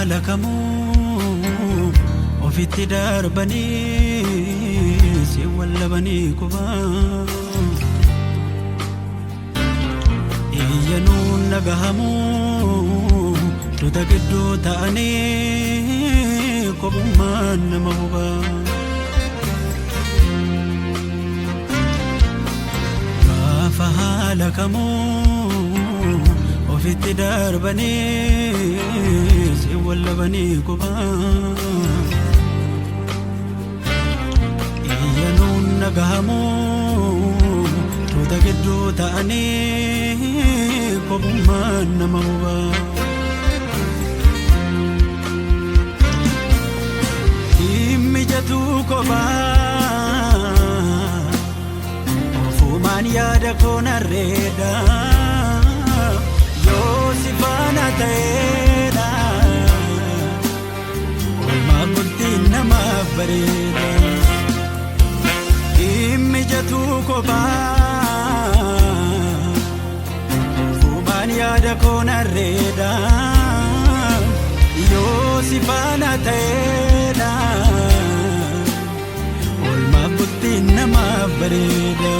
haala kamuu ofitti darbanii si wallabanii kubaa iyyanuun nagahamuu tuta gidduu ta'anii kopummaan nama hubaa gaafa haala kamuu ofitti darbanii si wallabanii kubaa iyyanuun nagahamuu tuta gidduu ta'anii kopummaan nama hubaa mijatu kophaa ofumaan yaada koonarreedha yoo si faana ta'eedha olmaa bultiin namaaf bareeda mijatu kophaa ofumaan yaada koonarreedha yoo si faana ta'eedha olmaa bultiin namaaf bareeda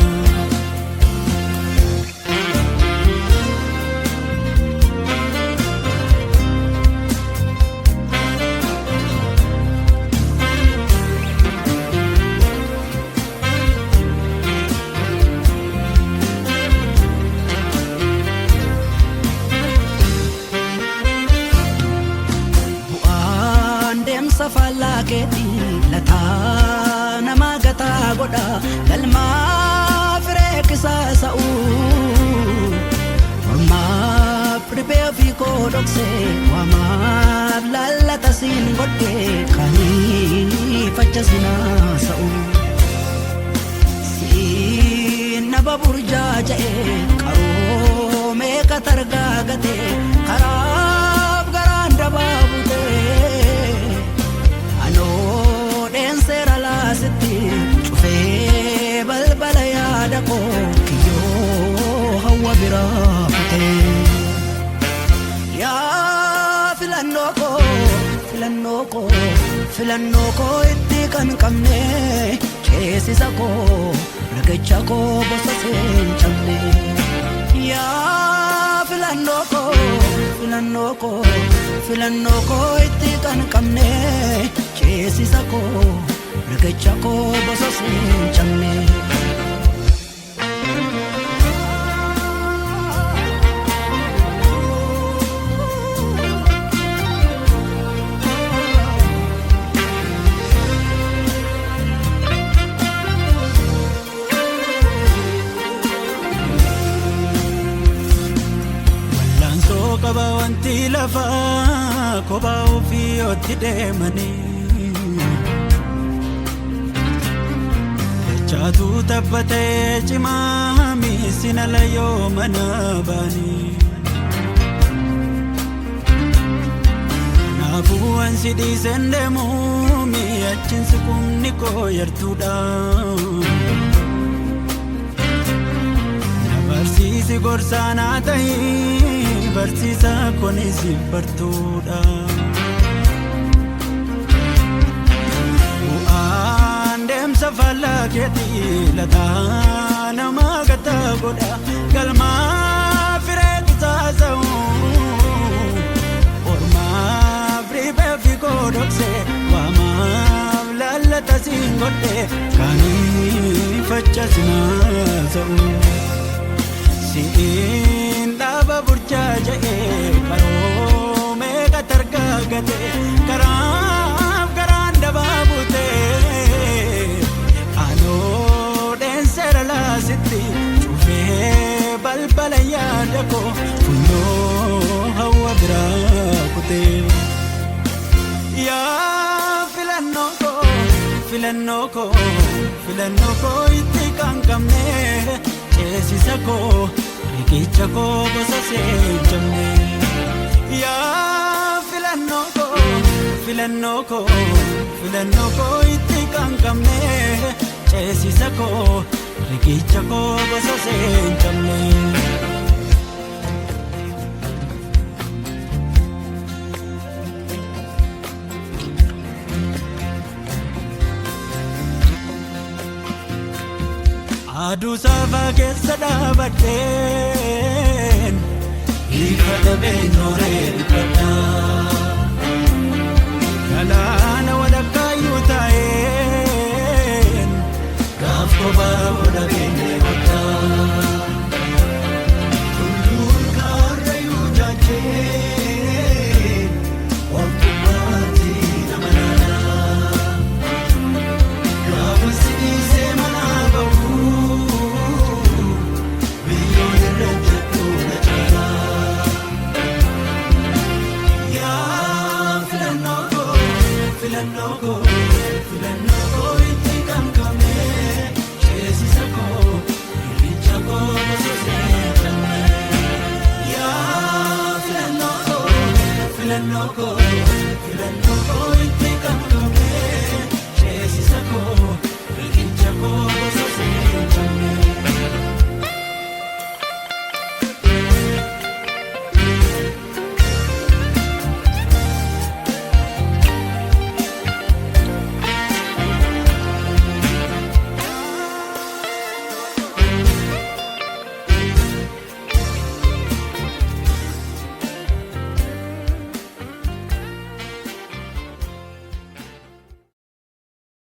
safala keti lataa nama gataa godha galmaa firee kisaa sa'u ormaa pribee fi koodhokse waamaaf lallata siin godhe kanii facha sinaa sa'u siin naba burjaa ja'e qaroo meeqa targaa gate karaaf garaan dabaabute cufee balbala yaada koo kiyyoo hawwa biraa fute yaa filannoo koo itti kan qabne ceesisa koo riqicha koo bosa seen cabne yaa filannoo koo itti kan qabne ceesisa koo riqicha koo bosa seen cabne wallaansoo qaba wanti lafaa kophaa ofii otti deemanii chaatu tabbatee cimaa miisina layoo mana baanii naafuu ansi dhiisen deemuu mi'achinsi kumni koo yartuudha na barsiisi gorsaanaa ta'ii barsiisa konisiif bartuudha safala keti lataa nama gataa godha galmaa firee kisaa sa'u ormaa pribee fi koodhokse waamaaf lallata siin godhe kanii facha sinaa sa'u siin dhaaba burjaa ja'e qaroo meeqa targaa gate karaaf garaan dabaabute sitti cufee balbala yaada koo funyoo hawwa biraa kute yaa filannoo koo itti kan qabne ceesisa koo riqicha koo bosa seen cabne yaa filannoo koo itti kan qabne ceesisa koo riqicha koo bosa seen cabne aduu saafaa keessa dhaabadheen ifa dhabee nooree dhibbadhaa galaana walakkaayuu taa'een gaaf kophaa godhabeen deemadhaa tulluun kaarrayyuu jaajeen walqubbaatti nama naanaa gaafa sidiisee manaa ba'uu biyyoon irra jettu na caalaa yaa filannoo koo itti kamkamee ceesisa koo irricha koo bososee kamee yaa filannoo koo itti kamkamee ceesisa koo irricha koo bososee kamee.